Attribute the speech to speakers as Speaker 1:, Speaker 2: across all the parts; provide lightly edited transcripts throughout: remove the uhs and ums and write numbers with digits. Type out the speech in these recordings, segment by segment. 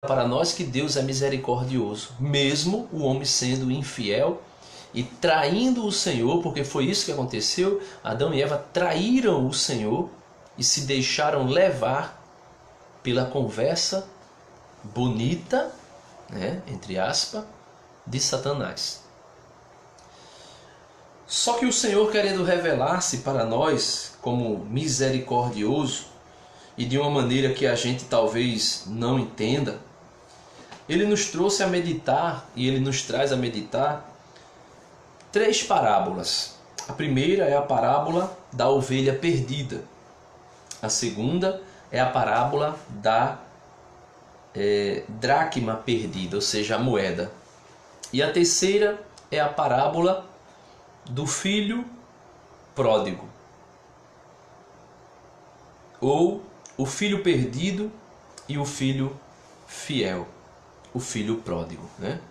Speaker 1: para nós que Deus é misericordioso, mesmo o homem sendo infiel e traindo o Senhor, porque foi isso que aconteceu. Adão e Eva traíram o Senhor e se deixaram levar pela conversa bonita, né, entre aspas, de Satanás. Só que o Senhor, querendo revelar-se para nós como misericordioso e de uma maneira que a gente talvez não entenda, Ele nos trouxe a meditar, e Ele nos traz a meditar 3 parábolas. A primeira é a parábola da ovelha perdida. A segunda é a parábola da dracma perdida, ou seja, a moeda. E a terceira é a parábola do filho pródigo, ou o filho perdido e o filho fiel, o filho pródigo, né?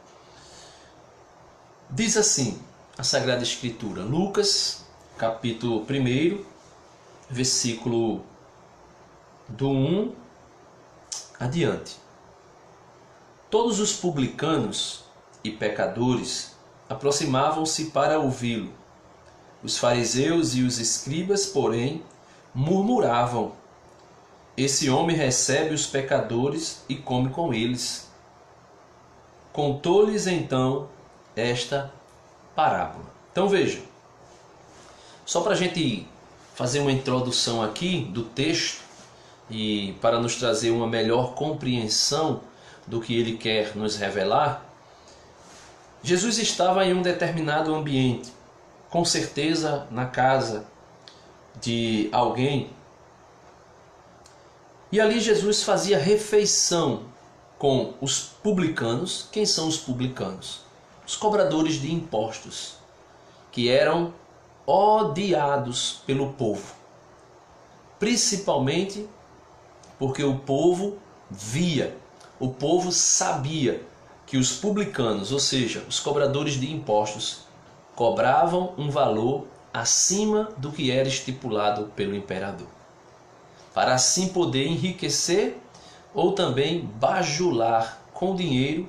Speaker 1: Diz assim a Sagrada Escritura, Lucas, capítulo 1, versículo do 1 adiante. Todos os publicanos e pecadores aproximavam-se para ouvi-lo. Os fariseus e os escribas, porém, murmuravam: esse homem recebe os pecadores e come com eles. Contou-lhes então esta parábola. Então veja, só para a gente fazer uma introdução aqui do texto e para nos trazer uma melhor compreensão do que ele quer nos revelar, Jesus estava em um determinado ambiente, com certeza na casa de alguém, e ali Jesus fazia refeição com os publicanos. Quem são os publicanos? Os cobradores de impostos, que eram odiados pelo povo, principalmente porque o povo via, o povo sabia que os publicanos, ou seja, os cobradores de impostos, cobravam um valor acima do que era estipulado pelo imperador, para assim poder enriquecer ou também bajular com dinheiro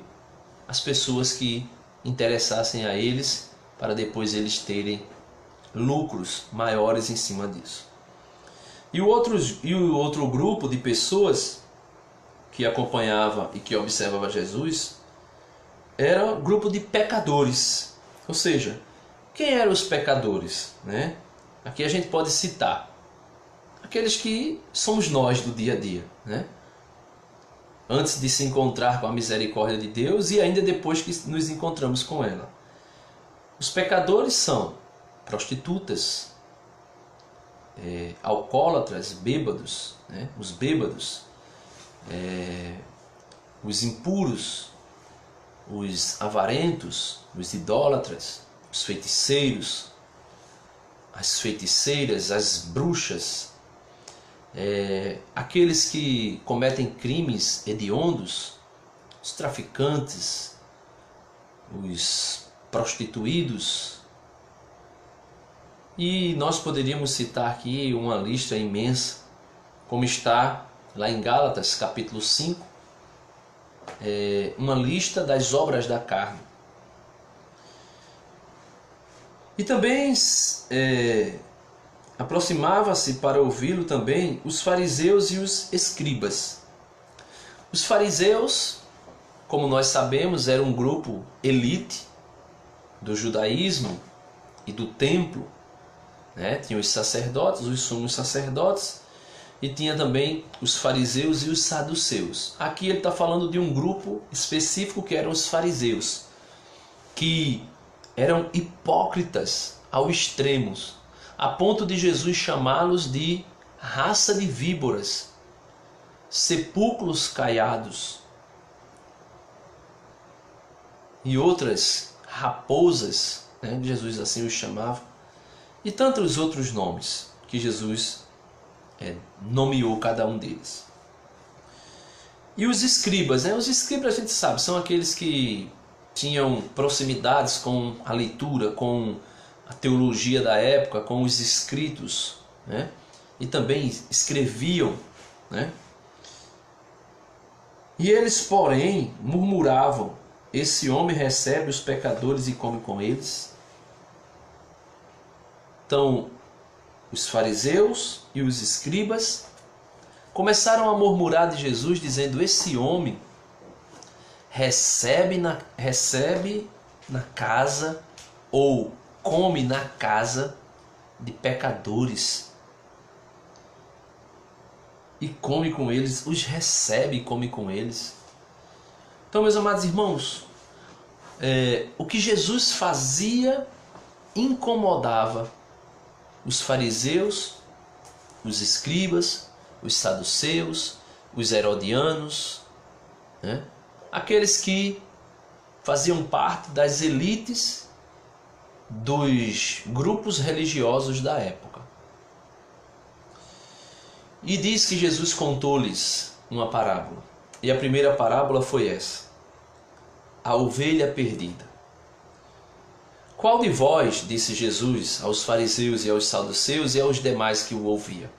Speaker 1: as pessoas que interessassem a eles, para depois eles terem lucros maiores em cima disso. E o outro grupo de pessoas que acompanhava e que observava Jesus era um grupo de pecadores. Ou seja, quem eram os pecadores, né? Aqui a gente pode citar aqueles que somos nós do dia a dia, né? Antes de se encontrar com a misericórdia de Deus e ainda depois que nos encontramos com ela. Os pecadores são prostitutas, alcoólatras, bêbados, né? Os bêbados, os impuros, os avarentos, os idólatras, os feiticeiros, as feiticeiras, as bruxas, aqueles que cometem crimes hediondos, os traficantes, os prostituídos. E nós poderíamos citar aqui uma lista imensa, como está lá em Gálatas capítulo 5, uma lista das obras da carne. E também aproximava-se para ouvi-lo também os fariseus e os escribas. Os fariseus, como nós sabemos, era um grupo elite do judaísmo e do templo, né? Tinha os sacerdotes, os sumos sacerdotes, e tinha também os fariseus e os saduceus. Aqui ele está falando de um grupo específico que eram os fariseus, que eram hipócritas ao extremo, a ponto de Jesus chamá-los de raça de víboras, sepulcros caiados e outras raposas, né? Jesus assim os chamava, e tantos outros nomes que Jesus nomeou cada um deles. E os escribas, né? Os escribas a gente sabe, são aqueles que tinham proximidades com a leitura, com a teologia da época, com os escritos, né? E também escreviam, né? E eles, porém, murmuravam: esse homem recebe os pecadores e come com eles. Então, os fariseus e os escribas começaram a murmurar de Jesus, dizendo: esse homem recebe na casa ou come na casa de pecadores e come com eles, os recebe e come com eles. Então, meus amados irmãos, o que Jesus fazia incomodava os fariseus, os escribas, os saduceus, os herodianos, né? Aqueles que faziam parte das elites dos grupos religiosos da época. E diz que Jesus contou-lhes uma parábola. E a primeira parábola foi essa: a ovelha perdida. Qual de vós, disse Jesus aos fariseus e aos saduceus e aos demais que o ouviam,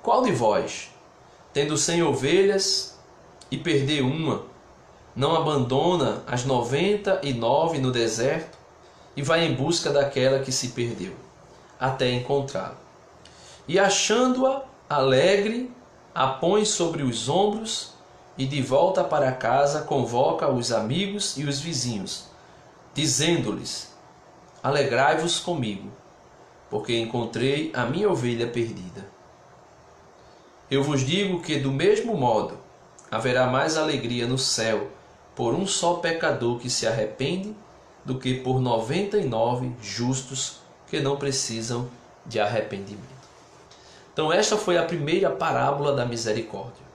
Speaker 1: qual de vós, tendo 100 ovelhas e perder uma, não abandona as 99 no deserto e vai em busca daquela que se perdeu, até encontrá-la? E achando-a alegre, a põe sobre os ombros e de volta para casa convoca os amigos e os vizinhos, dizendo-lhes: alegrai-vos comigo, porque encontrei a minha ovelha perdida. Eu vos digo que do mesmo modo haverá mais alegria no céu por um só pecador que se arrepende do que por 99 justos que não precisam de arrependimento. Então esta foi a primeira parábola da misericórdia.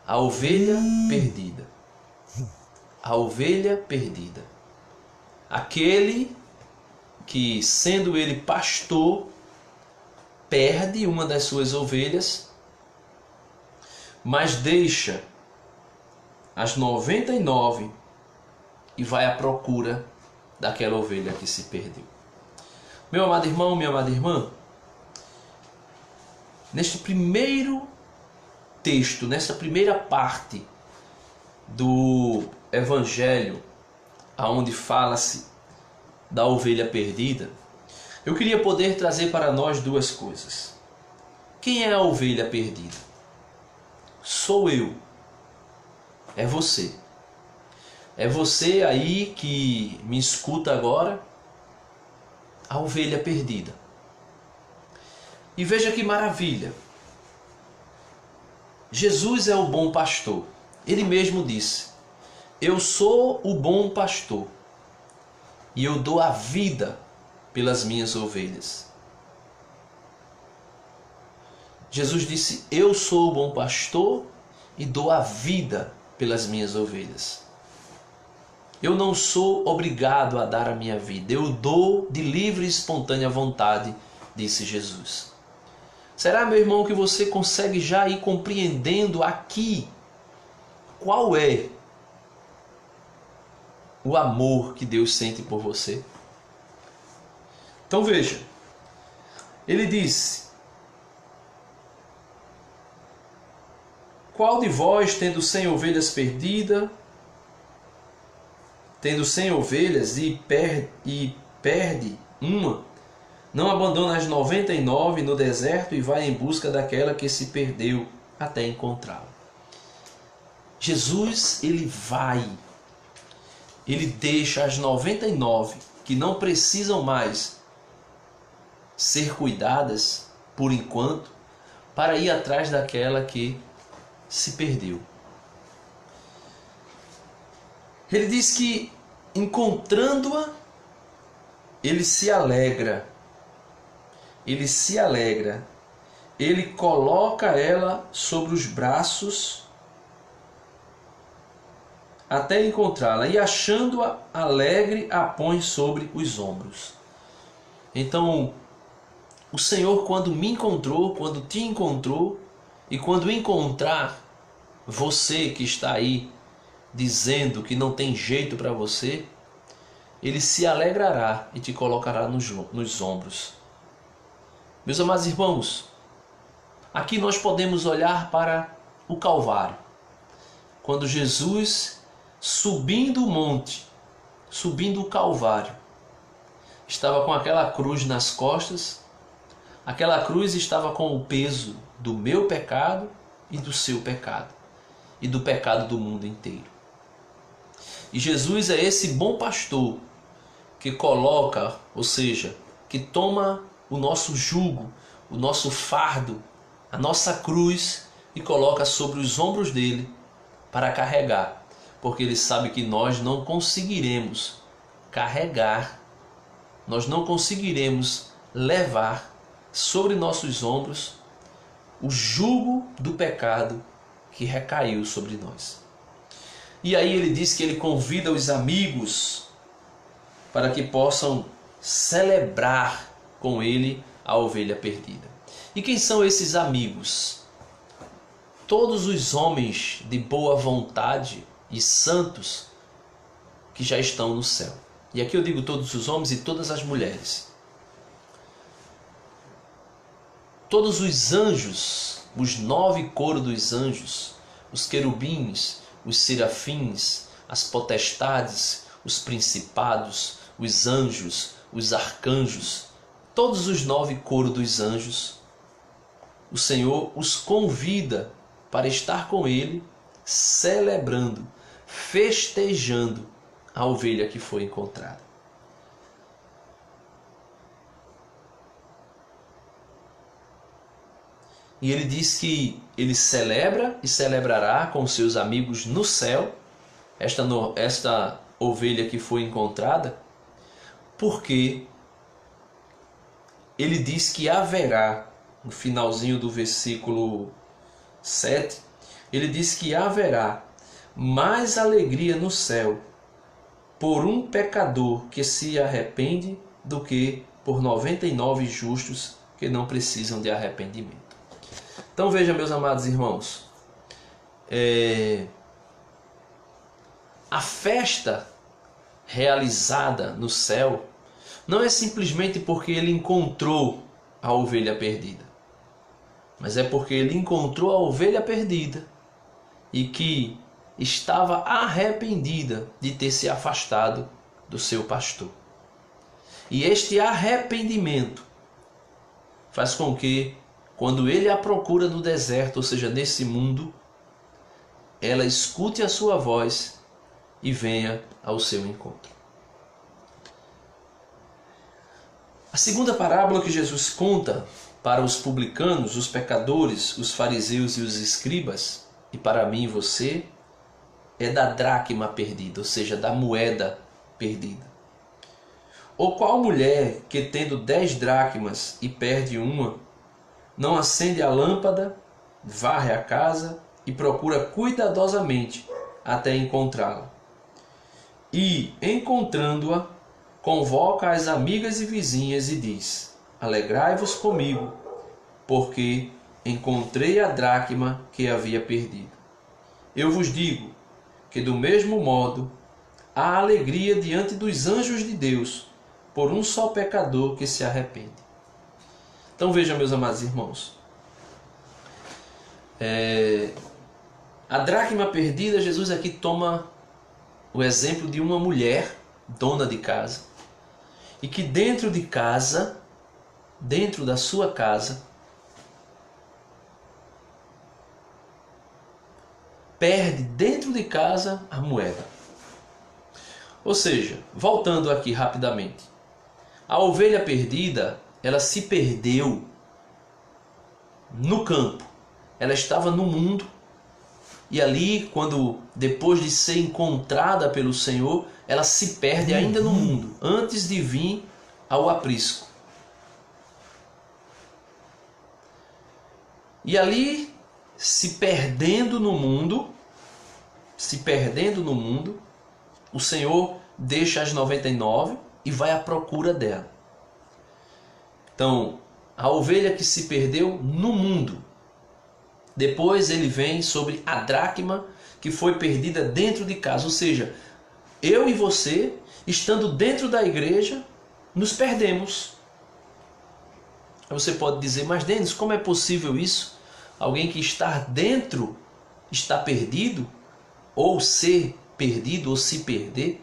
Speaker 1: A ovelha perdida. A ovelha perdida. Aquele que, sendo ele pastor, perde uma das suas ovelhas, mas deixa as 99 e vai à procura daquela ovelha que se perdeu. Meu amado irmão, minha amada irmã, neste primeiro texto, nessa primeira parte do Evangelho, aonde fala-se da ovelha perdida, eu queria poder trazer para nós duas coisas. Quem é a ovelha perdida? Sou eu. É você. É você aí que me escuta agora, a ovelha perdida. E veja que maravilha. Jesus é o bom pastor. Ele mesmo disse: eu sou o bom pastor e eu dou a vida pelas minhas ovelhas. Jesus disse: eu sou o bom pastor e dou a vida pelas minhas ovelhas. Eu não sou obrigado a dar a minha vida, eu dou de livre e espontânea vontade, disse Jesus. Será, meu irmão, que você consegue já ir compreendendo aqui qual é o amor que Deus sente por você? Então veja, ele disse: qual de vós, tendo 100 ovelhas perdidas, tendo 100 ovelhas e perde uma, não abandona as 99 no deserto e vai em busca daquela que se perdeu até encontrá-la? Jesus, ele deixa as 99 que não precisam mais ser cuidadas por enquanto, para ir atrás daquela que se perdeu. Ele diz que, encontrando-a, ele se alegra. Ele se alegra. Ele coloca ela sobre os braços até encontrá-la, e achando-a alegre, a põe sobre os ombros. Então, o Senhor, quando me encontrou, quando te encontrou, e quando encontrar você que está aí dizendo que não tem jeito para você, ele se alegrará e te colocará nos ombros. Meus amados irmãos, aqui nós podemos olhar para o Calvário. quando Jesus, subindo o monte, subindo o Calvário, estava com aquela cruz nas costas. Aquela cruz estava com o peso do meu pecado e do seu pecado, e do pecado do mundo inteiro. E Jesus é esse bom pastor que coloca, ou seja, que toma o nosso jugo, o nosso fardo, a nossa cruz e coloca sobre os ombros dele para carregar, porque ele sabe que nós não conseguiremos carregar, nós não conseguiremos levar sobre nossos ombros o jugo do pecado que recaiu sobre nós. E aí ele diz que ele convida os amigos para que possam celebrar com ele a ovelha perdida. E quem são esses amigos? Todos os homens de boa vontade e santos que já estão no céu. E aqui eu digo todos os homens e todas as mulheres. Todos os anjos, os 9 coros dos anjos, os querubins, os serafins, as potestades, os principados, os anjos, os arcanjos, todos os 9 coros dos anjos, o Senhor os convida para estar com Ele, celebrando, festejando a ovelha que foi encontrada. E ele diz que ele celebra e celebrará com seus amigos no céu esta ovelha que foi encontrada, porque ele diz que haverá, no finalzinho do versículo 7, ele diz que haverá mais alegria no céu por um pecador que se arrepende do que por 99 justos que não precisam de arrependimento. Então veja, meus amados irmãos, a festa realizada no céu não é simplesmente porque ele encontrou a ovelha perdida, mas é porque ele encontrou a ovelha perdida e que estava arrependida de ter se afastado do seu pastor. E este arrependimento faz com que, quando ele a procura no deserto, ou seja, nesse mundo, ela escute a sua voz e venha ao seu encontro. A segunda parábola que Jesus conta para os publicanos, os pecadores, os fariseus e os escribas, e para mim e você, é da dracma perdida, ou seja, da moeda perdida. Ou qual mulher que, tendo 10 dracmas e perde uma, não acende a lâmpada, varre a casa e procura cuidadosamente até encontrá-la? E, encontrando-a, convoca as amigas e vizinhas e diz: alegrai-vos comigo, porque encontrei a dracma que havia perdido. Eu vos digo que, do mesmo modo, há alegria diante dos anjos de Deus por um só pecador que se arrepende. Então veja, meus amados irmãos, a dracma perdida, Jesus aqui toma o exemplo de uma mulher, dona de casa, e que dentro de casa, dentro da sua casa, perde dentro de casa a moeda. Ou seja, voltando aqui rapidamente, a ovelha perdida, ela se perdeu no campo. Ela estava no mundo e ali, depois de ser encontrada pelo Senhor, ela se perde ainda no mundo, antes de vir ao aprisco. E ali, se perdendo no mundo, o Senhor deixa as 99 e vai à procura dela. Então, a ovelha que se perdeu no mundo. Depois ele vem sobre a dracma que foi perdida dentro de casa. Ou seja, eu e você, estando dentro da igreja, nos perdemos. Você pode dizer: mas Denis, como é possível isso? Alguém que está dentro está perdido? ou ser perdido, ou se perder?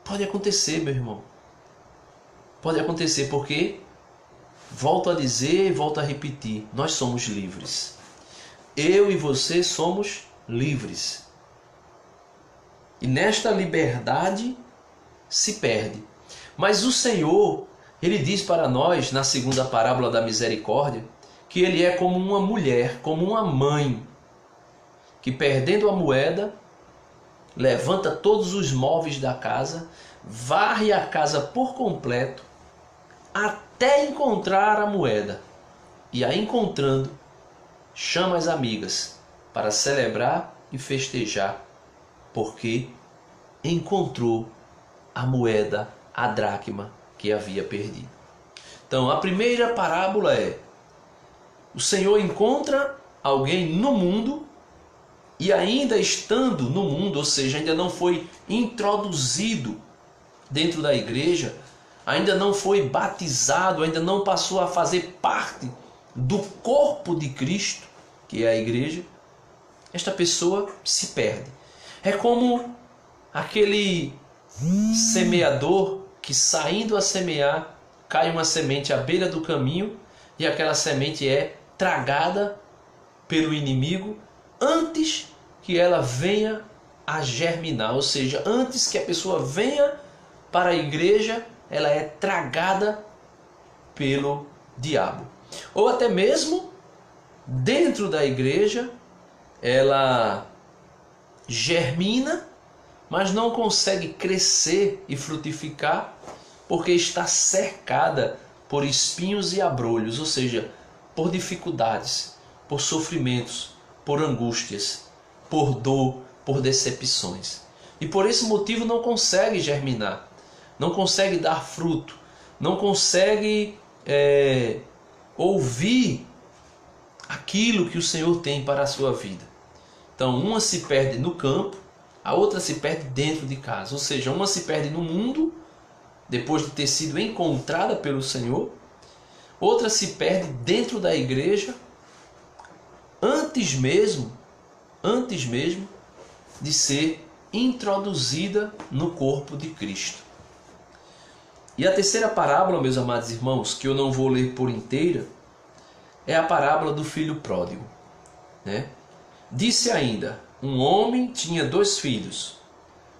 Speaker 1: Pode acontecer, meu irmão. Pode acontecer porque, volto a dizer e volto a repetir, nós somos livres. Eu e você somos livres. E nesta liberdade se perde. Mas o Senhor, Ele diz para nós, na segunda parábola da misericórdia, que Ele é como uma mulher, como uma mãe, que perdendo a moeda, levanta todos os móveis da casa, varre a casa por completo, até encontrar a moeda. E a encontrando, chama as amigas para celebrar e festejar, porque encontrou a moeda, a dracma que havia perdido. Então, a primeira parábola é: o Senhor encontra alguém no mundo e ainda estando no mundo, ou seja, ainda não foi introduzido dentro da igreja, ainda não foi batizado, ainda não passou a fazer parte do corpo de Cristo, que é a igreja, esta pessoa se perde. É como aquele semeador que, saindo a semear, cai uma semente à beira do caminho e aquela semente é tragada pelo inimigo antes que ela venha a germinar, ou seja, antes que a pessoa venha para a igreja, ela é tragada pelo diabo. Ou até mesmo dentro da igreja, ela germina, mas não consegue crescer e frutificar porque está cercada por espinhos e abrolhos, ou seja, por dificuldades, por sofrimentos, por angústias, por dor, por decepções. E por esse motivo não consegue germinar, não consegue dar fruto, não consegue ouvir aquilo que o Senhor tem para a sua vida. Então, uma se perde no campo, a outra se perde dentro de casa. Ou seja, uma se perde no mundo, depois de ter sido encontrada pelo Senhor. Outra se perde dentro da igreja, antes mesmo de ser introduzida no corpo de Cristo. E a terceira parábola, meus amados irmãos, que eu não vou ler por inteira, é a parábola do filho pródigo, né? Disse ainda: um homem tinha 2 filhos.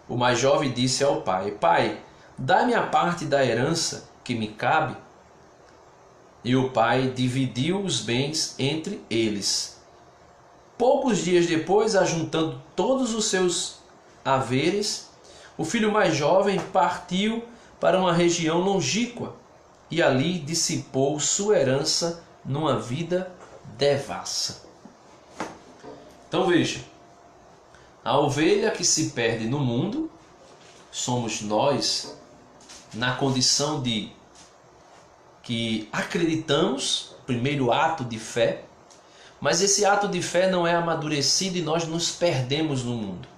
Speaker 1: O mais jovem disse ao pai: Pai, dá-me a parte da herança que me cabe. E o pai dividiu os bens entre eles. Poucos dias depois, ajuntando todos os seus haveres, o filho mais jovem partiu para uma região longínqua e ali dissipou sua herança numa vida devassa. Então veja, a ovelha que se perde no mundo somos nós, na condição de que acreditamos, primeiro ato de fé, mas esse ato de fé não é amadurecido e nós nos perdemos no mundo.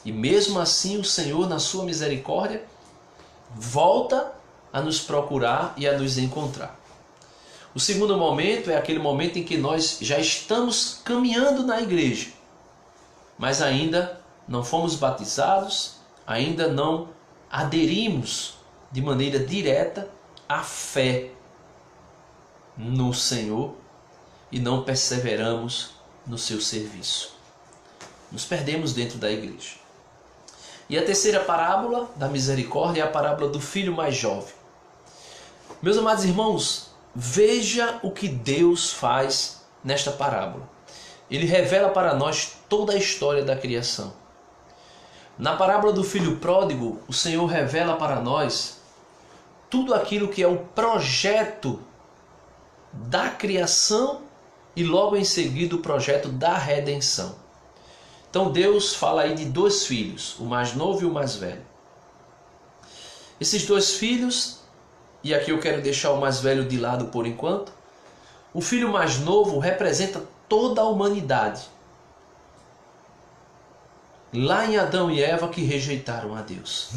Speaker 1: E mesmo assim o Senhor, na sua misericórdia, volta a nos procurar e a nos encontrar. O segundo momento é aquele momento em que nós já estamos caminhando na igreja, mas ainda não fomos batizados, ainda não aderimos de maneira direta à fé no Senhor e não perseveramos no seu serviço. Nos perdemos dentro da igreja. E a terceira parábola da misericórdia é a parábola do filho mais jovem. Meus amados irmãos, veja o que Deus faz nesta parábola. Ele revela para nós toda a história da criação. Na parábola do filho pródigo, o Senhor revela para nós tudo aquilo que é o projeto da criação e logo em seguida o projeto da redenção. Então Deus fala aí de 2 filhos, o mais novo e o mais velho. Esses 2 filhos, e aqui eu quero deixar o mais velho de lado por enquanto, o filho mais novo representa toda a humanidade. Lá em Adão e Eva que rejeitaram a Deus.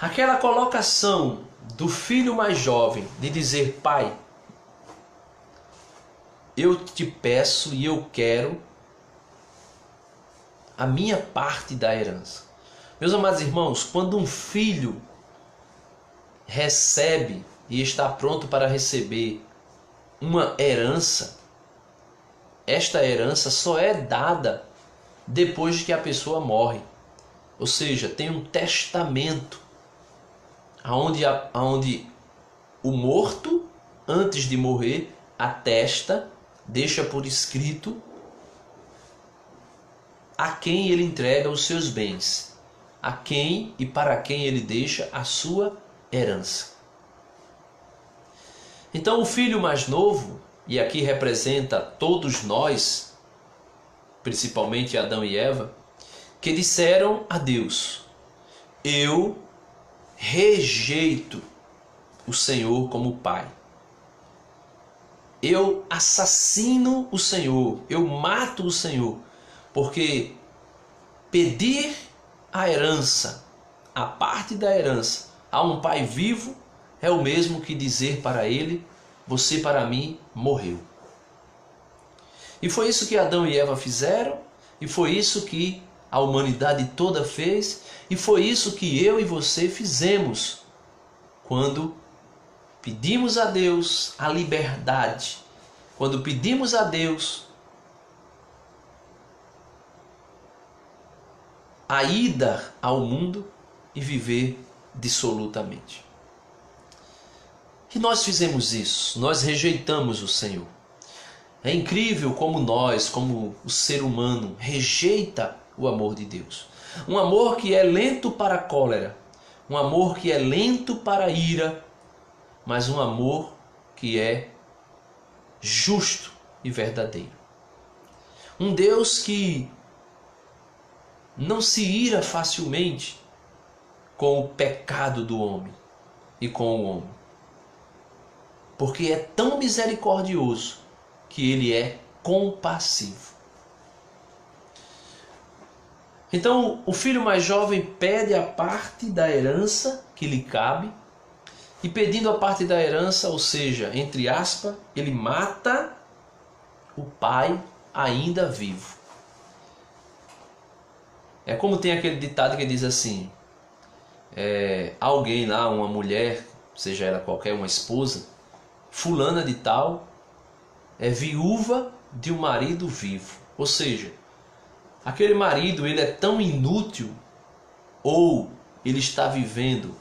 Speaker 1: Aquela colocação do filho mais jovem de dizer: Pai, eu te peço e eu quero a minha parte da herança. Meus amados irmãos, quando um filho recebe e está pronto para receber uma herança, esta herança só é dada depois que a pessoa morre. Ou seja, tem um testamento onde o morto, antes de morrer, atesta, deixa por escrito a quem ele entrega os seus bens, a quem e para quem ele deixa a sua herança. Então o filho mais novo, e aqui representa todos nós, principalmente Adão e Eva, que disseram a Deus: eu rejeito o Senhor como Pai. Eu assassino o Senhor, eu mato o Senhor, porque pedir a herança, a parte da herança, a um pai vivo é o mesmo que dizer para ele: você para mim morreu. E foi isso que Adão e Eva fizeram, e foi isso que a humanidade toda fez, e foi isso que eu e você fizemos quando pedimos a Deus a liberdade, quando pedimos a Deus a ida ao mundo e viver dissolutamente. E nós fizemos isso, nós rejeitamos o Senhor. É incrível como nós, como o ser humano, rejeita o amor de Deus. Um amor que é lento para a cólera, um amor que é lento para a ira, mas um amor que é justo e verdadeiro. Um Deus que não se ira facilmente com o pecado do homem e com o homem, porque é tão misericordioso que ele é compassivo. Então o filho mais jovem pede a parte da herança que lhe cabe, e pedindo a parte da herança, ou seja, entre aspas, ele mata o pai ainda vivo. É como tem aquele ditado que diz assim: alguém lá, uma mulher, seja ela qualquer, uma esposa, fulana de tal, é viúva de um marido vivo. Ou seja, aquele marido ele é tão inútil, ou ele está vivendo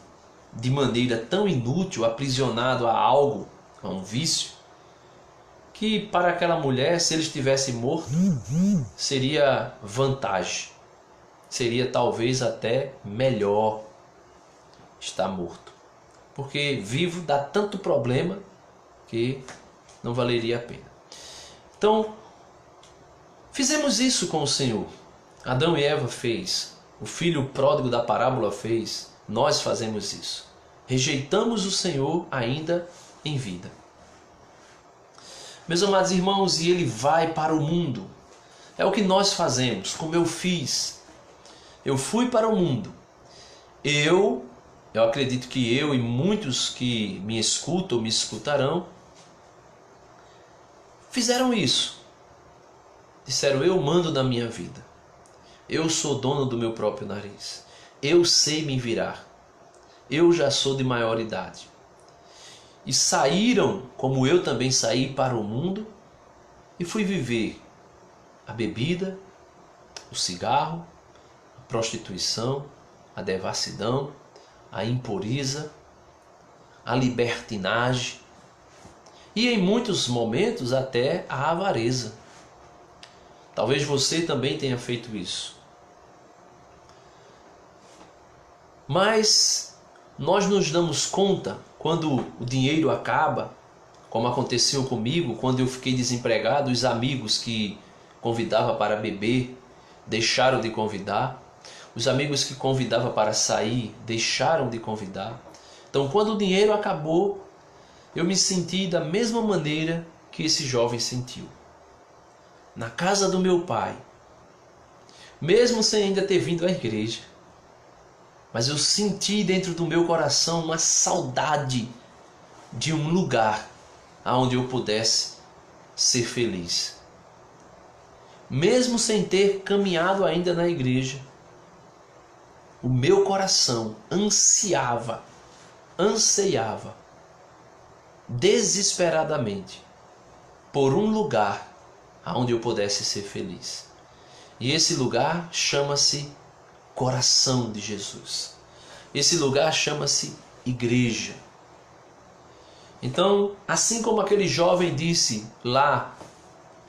Speaker 1: de maneira tão inútil, aprisionado a algo, a um vício, que para aquela mulher, se ele estivesse morto, seria vantagem. Seria talvez até melhor estar morto. Porque vivo dá tanto problema que não valeria a pena. Então, fizemos isso com o Senhor. Adão e Eva fez. O filho pródigo da parábola fez. Nós fazemos isso. Rejeitamos o Senhor ainda em vida. Meus amados irmãos, e ele vai para o mundo. É o que nós fazemos, como eu fiz. Eu fui para o mundo. Eu acredito que eu e muitos que me escutam, me escutarão, fizeram isso. Disseram: eu mando na minha vida. Eu sou dono do meu próprio nariz. Eu sei me virar. Eu já sou de maior idade. E saíram, como eu também saí, para o mundo e fui viver a bebida, o cigarro, a prostituição, a devassidão, a impureza, a libertinagem e em muitos momentos até a avareza. Talvez você também tenha feito isso. Mas nós nos damos conta quando o dinheiro acaba, como aconteceu comigo quando eu fiquei desempregado, os amigos que convidava para beber deixaram de convidar, os amigos que convidava para sair deixaram de convidar. Então, quando o dinheiro acabou, eu me senti da mesma maneira que esse jovem sentiu. Na casa do meu pai, mesmo sem ainda ter vindo à igreja, mas eu senti dentro do meu coração uma saudade de um lugar onde eu pudesse ser feliz. Mesmo sem ter caminhado ainda na igreja, o meu coração anseiava desesperadamente por um lugar onde eu pudesse ser feliz. E esse lugar chama-se coração de Jesus. Esse lugar chama-se igreja. Então, assim como aquele jovem disse lá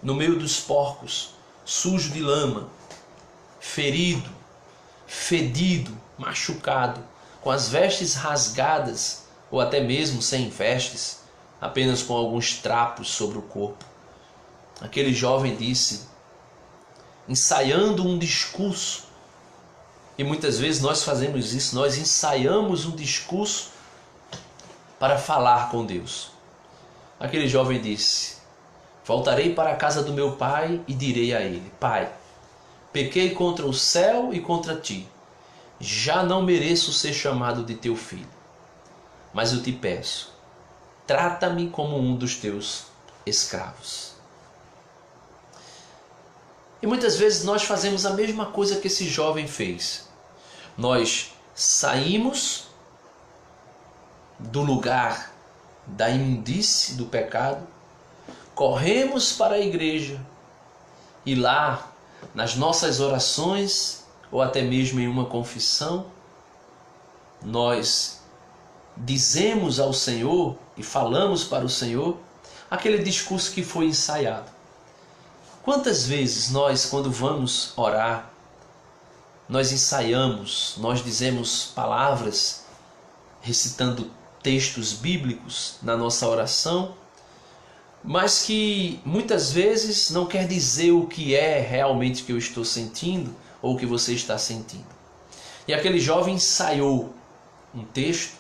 Speaker 1: no meio dos porcos, sujo de lama, ferido, fedido, machucado, com as vestes rasgadas ou até mesmo sem vestes, apenas com alguns trapos sobre o corpo, aquele jovem disse, ensaiando um discurso, e muitas vezes nós fazemos isso, nós ensaiamos um discurso para falar com Deus. Aquele jovem disse, voltarei para a casa do meu pai e direi a ele, Pai, pequei contra o céu e contra ti, já não mereço ser chamado de teu filho, mas eu te peço, trata-me como um dos teus escravos. E muitas vezes nós fazemos a mesma coisa que esse jovem fez. Nós saímos do lugar da imundície do pecado, corremos para a igreja e lá, nas nossas orações ou até mesmo em uma confissão, nós dizemos ao Senhor e falamos para o Senhor aquele discurso que foi ensaiado. Quantas vezes nós, quando vamos orar, nós ensaiamos, nós dizemos palavras, recitando textos bíblicos na nossa oração, mas que muitas vezes não quer dizer o que é realmente que eu estou sentindo ou o que você está sentindo. E aquele jovem ensaiou um texto,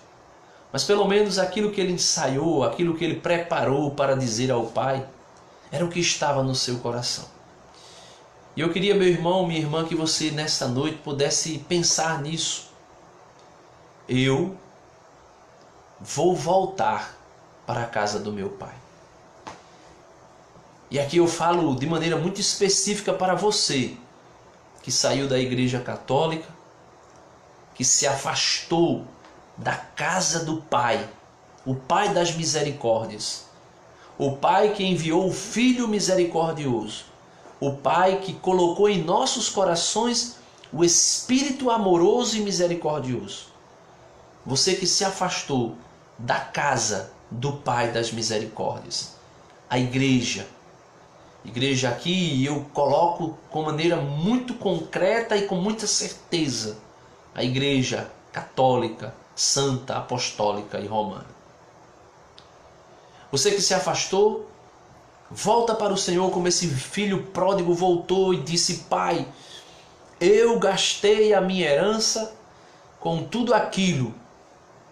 Speaker 1: mas pelo menos aquilo que ele ensaiou, aquilo que ele preparou para dizer ao Pai, era o que estava no seu coração. E eu queria, meu irmão, minha irmã, que você nesta noite pudesse pensar nisso. Eu vou voltar para a casa do meu Pai. E aqui eu falo de maneira muito específica para você, que saiu da Igreja Católica, que se afastou da casa do Pai, o Pai das misericórdias, o Pai que enviou o Filho misericordioso, o Pai que colocou em nossos corações o Espírito amoroso e misericordioso. Você que se afastou da casa do Pai das misericórdias, a igreja aqui eu coloco com maneira muito concreta e com muita certeza, a igreja católica, santa, apostólica e romana. Você que se afastou, volta para o Senhor como esse filho pródigo voltou e disse, Pai, eu gastei a minha herança com tudo aquilo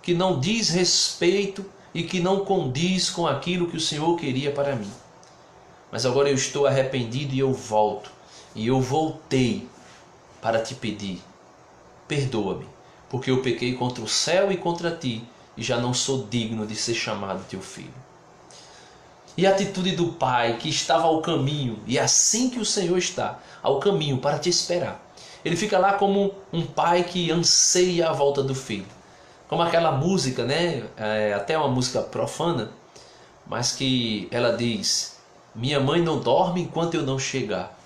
Speaker 1: que não diz respeito e que não condiz com aquilo que o Senhor queria para mim. Mas agora eu estou arrependido e eu volto. E eu voltei para te pedir, perdoa-me, porque eu pequei contra o céu e contra ti, e já não sou digno de ser chamado teu filho. E a atitude do pai que estava ao caminho, e é assim que o Senhor está, ao caminho para te esperar. Ele fica lá como um pai que anseia a volta do filho. Como aquela música, né? Até uma música profana, mas que ela diz, minha mãe não dorme enquanto eu não chegar.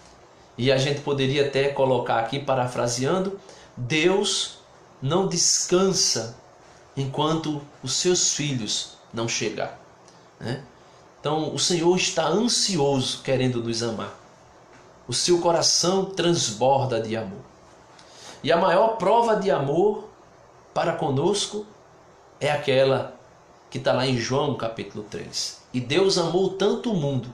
Speaker 1: E a gente poderia até colocar aqui, parafraseando, Deus não descansa enquanto os seus filhos não chegar, né? Então o Senhor está ansioso querendo nos amar. O seu coração transborda de amor. E a maior prova de amor para conosco é aquela que está lá em João capítulo 3. E Deus amou tanto o mundo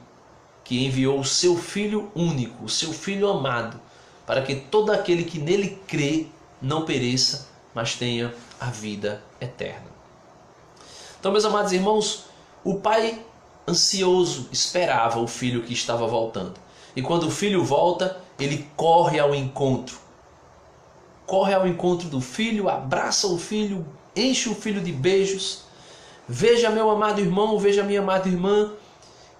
Speaker 1: que enviou o seu Filho único, o seu Filho amado, para que todo aquele que nele crê não pereça, mas tenha a vida eterna. Então, meus amados irmãos, o pai ansioso esperava o filho que estava voltando. E quando o filho volta, ele corre ao encontro. Corre ao encontro do filho, abraça o filho, enche o filho de beijos. Veja, meu amado irmão, veja, minha amada irmã,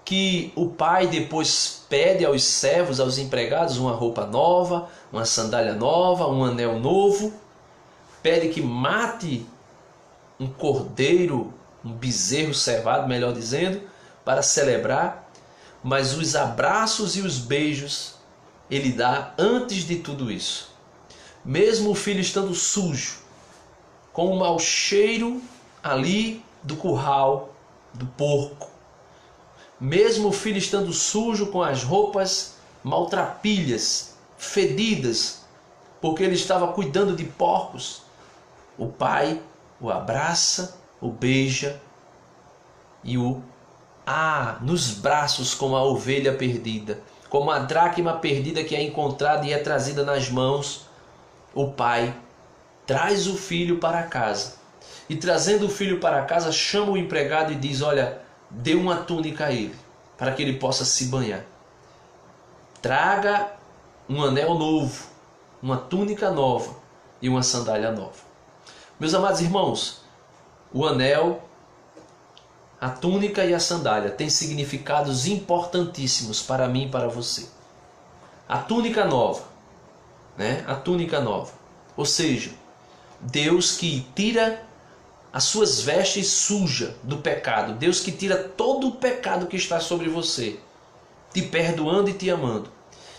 Speaker 1: que o pai depois pede aos servos, aos empregados, uma roupa nova, uma sandália nova, um anel novo. Pede que mate um cordeiro, um bezerro cevado, melhor dizendo, para celebrar. Mas os abraços e os beijos ele dá antes de tudo isso. Mesmo o filho estando sujo, com o mau cheiro ali do curral, do porco, mesmo o filho estando sujo, com as roupas maltrapilhas, fedidas, porque ele estava cuidando de porcos, o pai o abraça, o beija e nos braços como a ovelha perdida, como a dracma perdida que é encontrada e é trazida nas mãos. O pai traz o filho para casa e, trazendo o filho para casa, chama o empregado e diz: olha, dê uma túnica a ele, para que ele possa se banhar. Traga um anel novo, uma túnica nova e uma sandália nova. Meus amados irmãos, o anel, a túnica e a sandália têm significados importantíssimos para mim e para você. A túnica nova, a túnica nova, ou seja, Deus que tira as suas vestes sujas do pecado, Deus que tira todo o pecado que está sobre você, te perdoando e te amando,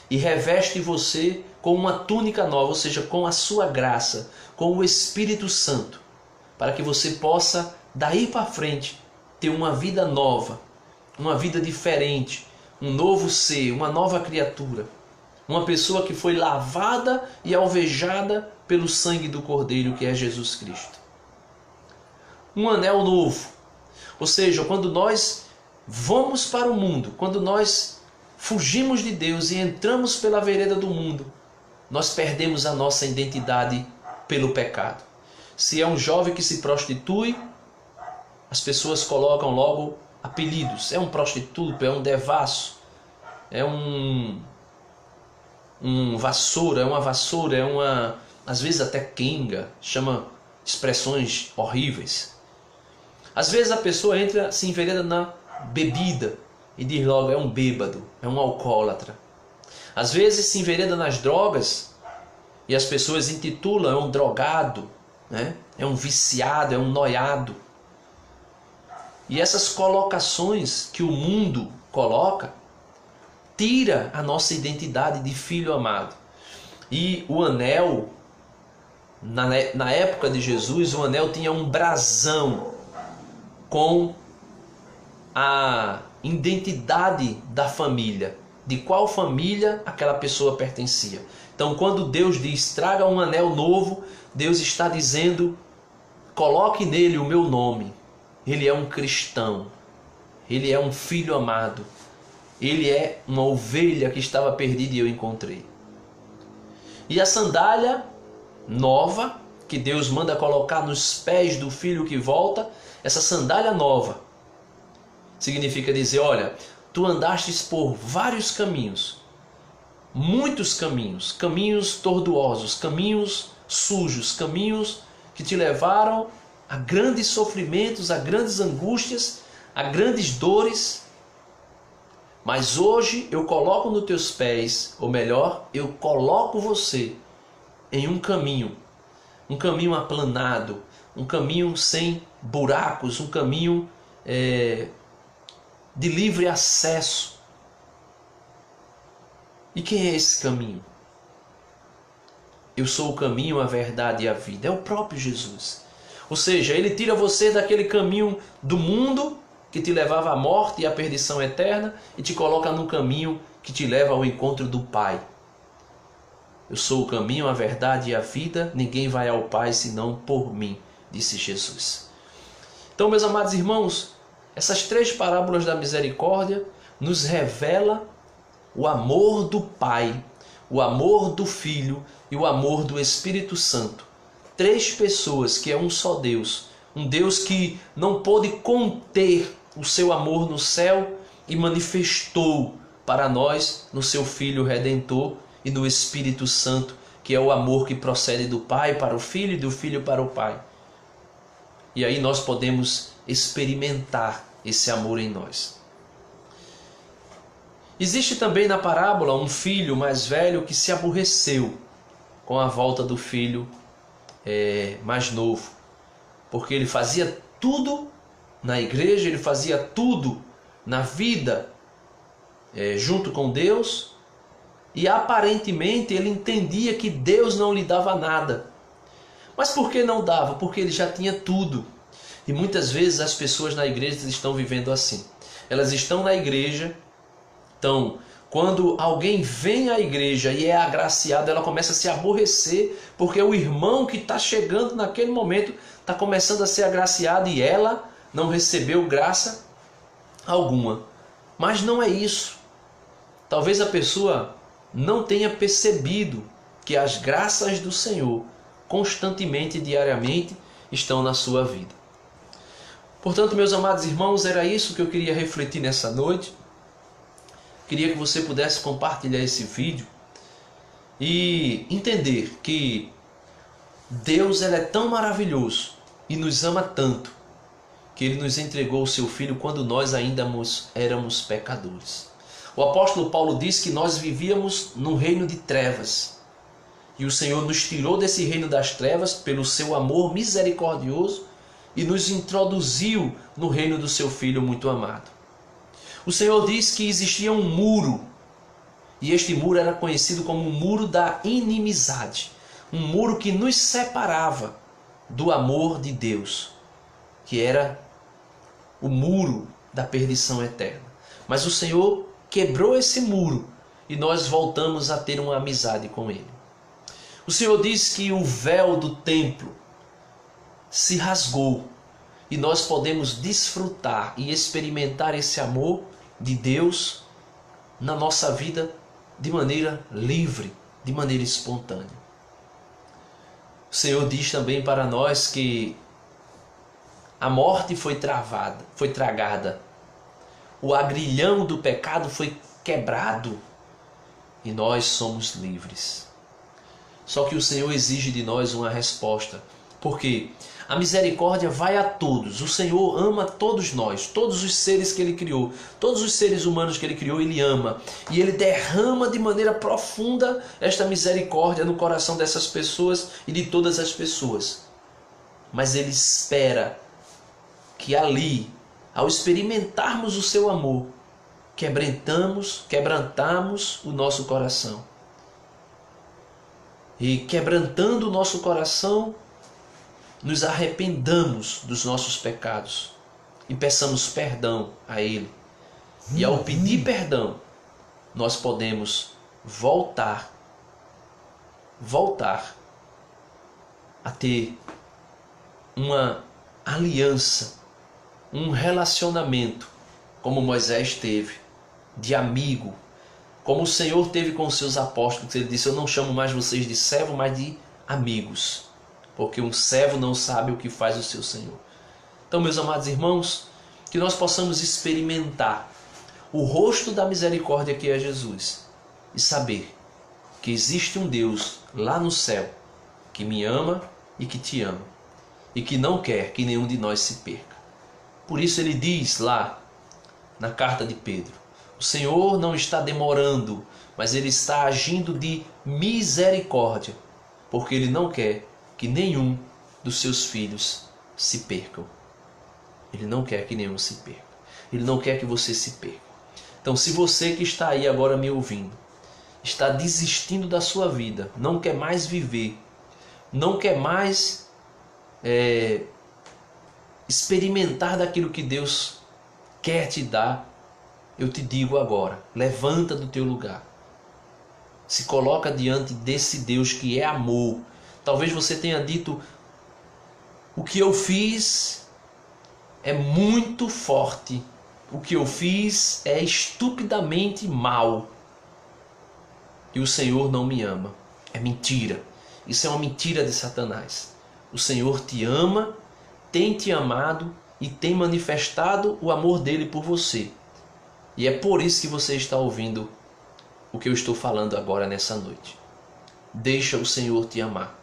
Speaker 1: e reveste você com uma túnica nova, ou seja, com a sua graça, com o Espírito Santo, para que você possa, daí para frente, ter uma vida nova, uma vida diferente, um novo ser, uma nova criatura, uma pessoa que foi lavada e alvejada pelo sangue do Cordeiro, que é Jesus Cristo. Um anel novo, ou seja, quando nós vamos para o mundo, quando nós fugimos de Deus e entramos pela vereda do mundo, nós perdemos a nossa identidade pelo pecado. Se é um jovem que se prostitui, as pessoas colocam logo apelidos. É um prostituto, é um devasso, é um vassoura, é uma vassoura, é uma, às vezes até quenga, chama expressões horríveis. Às vezes a pessoa entra, se envereda na bebida e diz logo: é um bêbado, é um alcoólatra. Às vezes se envereda nas drogas e as pessoas intitulam: é um drogado, é um viciado, é um noiado. E essas colocações que o mundo coloca tira a nossa identidade de filho amado. E o anel, na época de Jesus, o anel tinha um brasão com a identidade da família, de qual família aquela pessoa pertencia. Então, quando Deus diz: traga um anel novo, Deus está dizendo: coloque nele o meu nome. Ele é um cristão, ele é um filho amado, ele é uma ovelha que estava perdida e eu encontrei. E a sandália nova, que Deus manda colocar nos pés do filho que volta, essa sandália nova significa dizer: olha, tu andastes por vários caminhos, muitos caminhos, caminhos tortuosos, caminhos sujos, caminhos que te levaram a grandes sofrimentos, a grandes angústias, a grandes dores. Mas hoje eu coloco nos teus pés, ou melhor, eu coloco você em um caminho aplanado, um caminho sem buracos, um caminho de livre acesso. E quem é esse caminho? Eu sou o caminho, a verdade e a vida. É o próprio Jesus. Ou seja, ele tira você daquele caminho do mundo que te levava à morte e à perdição eterna e te coloca no caminho que te leva ao encontro do Pai. Eu sou o caminho, a verdade e a vida. Ninguém vai ao Pai senão por mim, disse Jesus. Então, meus amados irmãos, essas três parábolas da misericórdia nos revelam o amor do Pai, o amor do Filho e o amor do Espírito Santo. Três pessoas que é um só Deus. Um Deus que não pôde conter o seu amor no céu e manifestou para nós no seu Filho Redentor e no Espírito Santo, que é o amor que procede do Pai para o Filho e do Filho para o Pai. E aí nós podemos experimentar esse amor em nós. Existe também na parábola um filho mais velho que se aborreceu com a volta do filho mais novo, porque ele fazia tudo na igreja, ele fazia tudo na vida junto com Deus, e aparentemente ele entendia que Deus não lhe dava nada. Mas por que não dava? Porque ele já tinha tudo. E muitas vezes as pessoas na igreja estão vivendo assim. Elas estão na igreja, então quando alguém vem à igreja e é agraciado, ela começa a se aborrecer, porque o irmão que está chegando naquele momento está começando a ser agraciado e ela não recebeu graça alguma. Mas não é isso. Talvez a pessoa não tenha percebido que as graças do Senhor constantemente e diariamente estão na sua vida. Portanto, meus amados irmãos, era isso que eu queria refletir nessa noite. Queria que você pudesse compartilhar esse vídeo e entender que Deus é tão maravilhoso e nos ama tanto que Ele nos entregou o Seu Filho quando nós ainda éramos pecadores. O apóstolo Paulo diz que nós vivíamos num reino de trevas e o Senhor nos tirou desse reino das trevas pelo Seu amor misericordioso e nos introduziu no reino do Seu Filho muito amado. O Senhor diz que existia um muro, e este muro era conhecido como o muro da inimizade, um muro que nos separava do amor de Deus, que era o muro da perdição eterna. Mas o Senhor quebrou esse muro e nós voltamos a ter uma amizade com Ele. O Senhor diz que o véu do templo se rasgou e nós podemos desfrutar e experimentar esse amor de Deus na nossa vida de maneira livre, de maneira espontânea. O Senhor diz também para nós que a morte foi tragada, o agrilhão do pecado foi quebrado e nós somos livres. Só que o Senhor exige de nós uma resposta, porque a misericórdia vai a todos. O Senhor ama todos nós, todos os seres que Ele criou, todos os seres humanos que Ele criou, Ele ama. E Ele derrama de maneira profunda esta misericórdia no coração dessas pessoas e de todas as pessoas. Mas Ele espera que ali, ao experimentarmos o Seu amor, quebrantamos o nosso coração. E quebrantando o nosso coração, nos arrependamos dos nossos pecados e peçamos perdão a Ele. E ao pedir perdão, nós podemos voltar a ter uma aliança, um relacionamento, como Moisés teve, de amigo, como o Senhor teve com os seus apóstolos. Ele disse: eu não chamo mais vocês de servo, mas de amigos, porque um servo não sabe o que faz o seu Senhor. Então, meus amados irmãos, que nós possamos experimentar o rosto da misericórdia que é Jesus e saber que existe um Deus lá no céu que me ama e que te ama e que não quer que nenhum de nós se perca. Por isso ele diz lá na carta de Pedro: o Senhor não está demorando, mas Ele está agindo de misericórdia, porque Ele não quer que nenhum dos seus filhos se percam. Ele não quer que nenhum se perca. Ele não quer que você se perca. Então, se você que está aí agora me ouvindo, está desistindo da sua vida, não quer mais viver, não quer mais experimentar daquilo que Deus quer te dar, eu te digo agora, levanta do teu lugar. Se coloca diante desse Deus que é amor. Talvez você tenha dito: o que eu fiz é muito forte. O que eu fiz é estupidamente mal. E o Senhor não me ama. É mentira. Isso é uma mentira de Satanás. O Senhor te ama, tem te amado e tem manifestado o amor dele por você. E é por isso que você está ouvindo o que eu estou falando agora nessa noite. Deixa o Senhor te amar.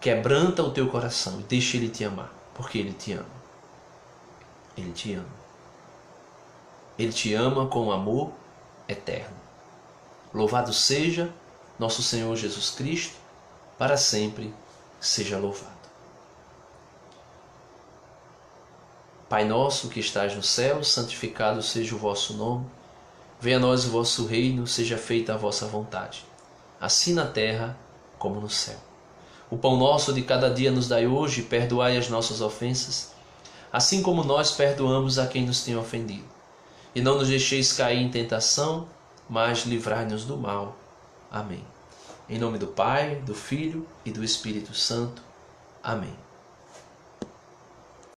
Speaker 1: Quebranta o teu coração e deixa Ele te amar, porque Ele te ama. Ele te ama. Ele te ama com amor eterno. Louvado seja nosso Senhor Jesus Cristo, para sempre seja louvado. Pai nosso que estais no céu, santificado seja o vosso nome. Venha a nós o vosso reino, seja feita a vossa vontade, assim na terra como no céu. O pão nosso de cada dia nos dai hoje, perdoai as nossas ofensas, assim como nós perdoamos a quem nos tem ofendido. E não nos deixeis cair em tentação, mas livrai-nos do mal. Amém. Em nome do Pai, do Filho e do Espírito Santo. Amém.